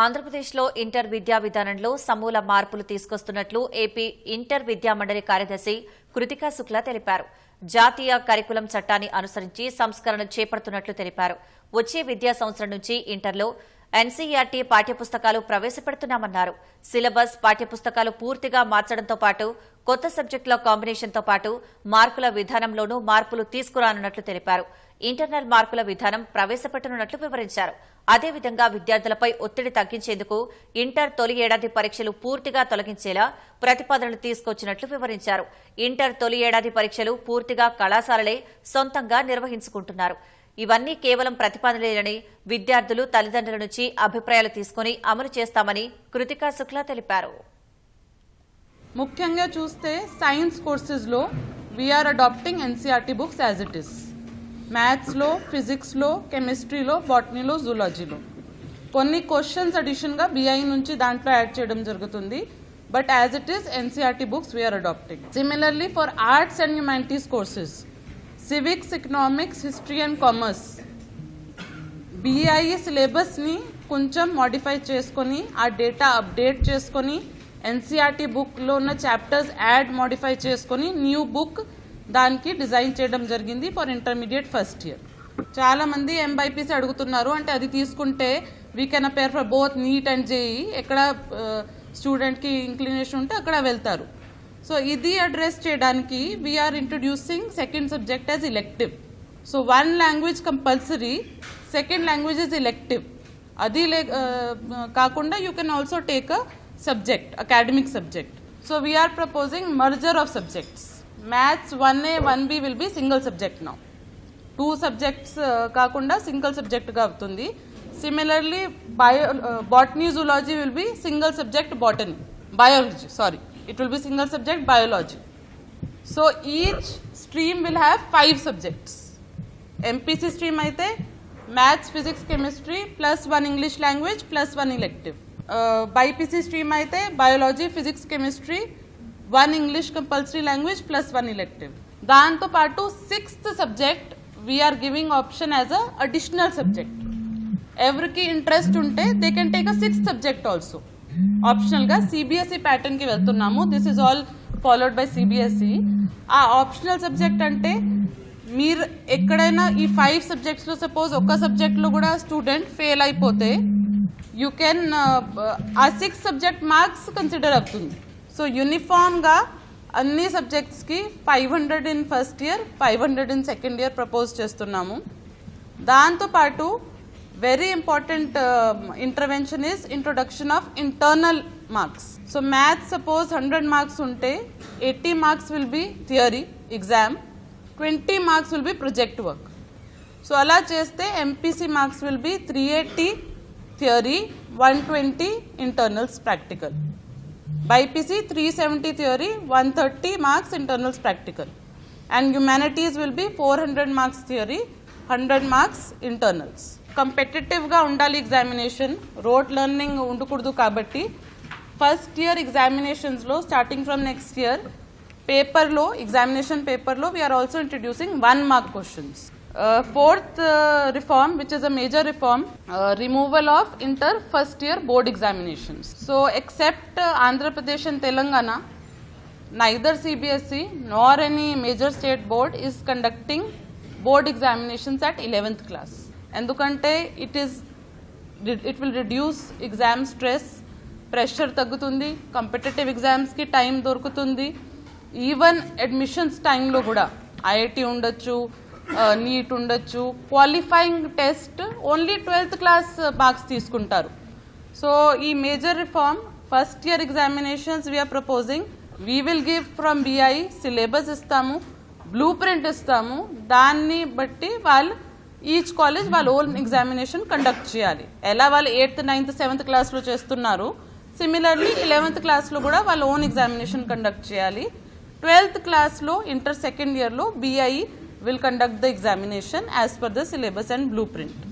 ఆంధ్రప్రదేశ్లో ఇంటర్ విద్యా విధానంలో సమూల మార్పులు తీసుకొస్తున్నట్లు ఏపీ ఇంటర్ విద్యా మండలి కార్యదర్శి కృతికా శుక్లా తెలిపారు. జాతీయ కరికులం చట్టాన్ని అనుసరించి సంస్కరణలు చేపడుతున్నట్లు తెలిపారు. వచ్చే విద్యా సంవత్సరం నుంచి ఇంటర్లో ఎన్సీఈఆర్టీ పాఠ్యపుస్తకాలు ప్రవేశపెడుతున్నామన్నారు. సిలబస్ పాఠ్యపుస్తకాలు పూర్తిగా మార్చడంతో పాటు కొత్త సబ్జెక్టుల కాంబినేషన్తో పాటు మార్కుల విధానంలోనూ మార్పులు తీసుకురానున్నట్లు తెలిపారు. ఇంటర్నల్ మార్కుల విధానం ప్రవేశపెట్టనున్నట్లు వివరించారు. అదేవిధంగా విద్యార్థులపై ఒత్తిడి తగ్గించేందుకు ఇంటర్ తొలి ఏడాది పరీక్షలు పూర్తిగా తొలగించేలా ప్రతిపాదనలు తీసుకొచ్చినట్లు వివరించారు. ఇంటర్ తొలి ఏడాది పరీక్షలు పూర్తిగా కళాశాలలే సొంతంగా నిర్వహించుకుంటున్నారు. ఇవన్నీ కేవలం ప్రతిపాదనలేనని విద్యార్థులు తల్లిదండ్రుల నుంచి అభిప్రాయాలు తీసుకుని అమలు చేస్తామని కృతికా శుక్లా తెలిపారు. ముఖ్యంగా చూస్తే సైన్స్ కోర్సెస్ లో we are adapting NCERT books as it is. Maths లో, ఫిజిక్స్ లో, కెమిస్ట్రీలో, బాటనీలో, జూలాజీలో కొన్ని క్వశ్చన్స్ అడిషన్ గా బిఐ నుంచి దాంట్లో యాడ్ చేయడం జరుగుతుంది. But as it is NCERT books we are adapting. Similarly for arts and humanities courses, civics, economics, history and commerce BIE syllabus ని కొంచెం మోడిఫై చేసుకొని ఆ డేటా అప్డేట్ చేసుకొని ఎన్సీఆర్టీ బుక్ లో ఉన్న చాప్టర్స్ యాడ్ మోడిఫై చేసుకొని న్యూ బుక్ దానికి design చేయడం జరిగింది ఫర్ ఇంటర్మీడియట్ ఫస్ట్ ఇయర్. చాలా మంది ఎంబైపీసీ అడుగుతున్నారు, అంటే అది తీసుకుంటే we can appear for both NEET and JEE, ఎక్కడ స్టూడెంట్ కి ఇంక్లినేషన్ ఉంటే అక్కడ వెళ్తారు. సో ఇది అడ్రస్ చేయడానికి we are introducing second subject as elective. So one language compulsory, second language is elective. అది కాకుండా you can also take a subject, academic subject. So we are proposing merger of subjects. Maths 1A 1B will be single subject now. 2 subjects కాకుండా single సబ్జెక్ట్గా అవుతుంది. Similarly botany, zoology will be single subject biology, sorry. It will be single subject biology. So each stream will have 5 subjects. MPC stream aithe maths, physics, chemistry plus 1 English language plus 1 elective. BIPC stream aithe biology, physics, chemistry, 1 English compulsory language plus 1 elective. Danto paatu 6th subject we are giving option as a additional subject. Every interest unte they can take a 6th subject also. Optional గా CBSE pattern కి వెళ్తున్నాము. This is all followed by CBSE. ఆ optional subject అంటే మీరు ఎక్కడైనా ఈ 5 subjects లో suppose ఒక్క సబ్జెక్ట్ లో కూడా స్టూడెంట్ ఫెయిల్ అయిపోతే యూ కెన్ ఆ 6 సబ్జెక్ట్ మార్క్స్ కన్సిడర్ అవుతుంది. సో యూనిఫామ్ గా అన్ని సబ్జెక్ట్స్ కి 500 in first year, 500 in second year propose చేస్తున్నాము. దాంతో పాటు very important intervention is introduction of internal marks. So math suppose 100 marks unte 80 marks will be theory exam, 20 marks will be project work. So ala cheste MPC marks will be 380 theory, 120 internals practical. BIPC 370 theory, 130 marks internals practical. And humanities will be 400 marks theory, 100 marks internals. Competitive గా ఉండాలి examination, rote learning ఉండకూడదు. కాబట్టి first year examinations లో starting from next year పేపర్లో, examination పేపర్లో we are also introducing 1 mark questions. Fourth reform which is a major reform, removal of inter first year board examinations. So except Andhra Pradesh and Telangana, neither CBSE nor any major state board is conducting board examinations at 11th class. ఎందుకంటే it will reduce exam stress, pressure తగ్గుతుంది, competitive ఎగ్జామ్స్కి time దొరుకుతుంది. Even admissions టైంలో కూడా IIT ఉండొచ్చు, NEET ఉండొచ్చు. Qualifying test only 12th class marks తీసుకుంటారు. So ఈ major reform first year examinations we are proposing. We will give from BI syllabus ఇస్తాము, బ్లూ ప్రింట్ ఇస్తాము. దాన్ని బట్టి వాళ్ళు ఈచ్ కాలేజ్ వాళ్ళ ఓన్ ఎగ్జామినేషన్ కండక్ట్ చేయాలి. ఎలా వాళ్ళు 8th, 9th, 7th క్లాస్లో చేస్తున్నారు, సిమిలర్లీ 11th క్లాస్లో కూడా వాళ్ళ ఓన్ ఎగ్జామినేషన్ కండక్ట్ చేయాలి. 12th క్లాస్లో ఇంటర్ సెకండ్ ఇయర్లో BI will conduct the examination as per the syllabus and blue print.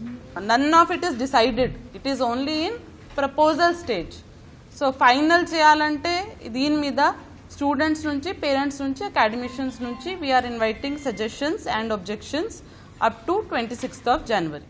None of it is decided, it is only in proposal stage. So final చేయాలంటే దీని మీద students నుంచి, parents నుంచి, academicians నుంచి we are inviting suggestions and objections up to 26th of January.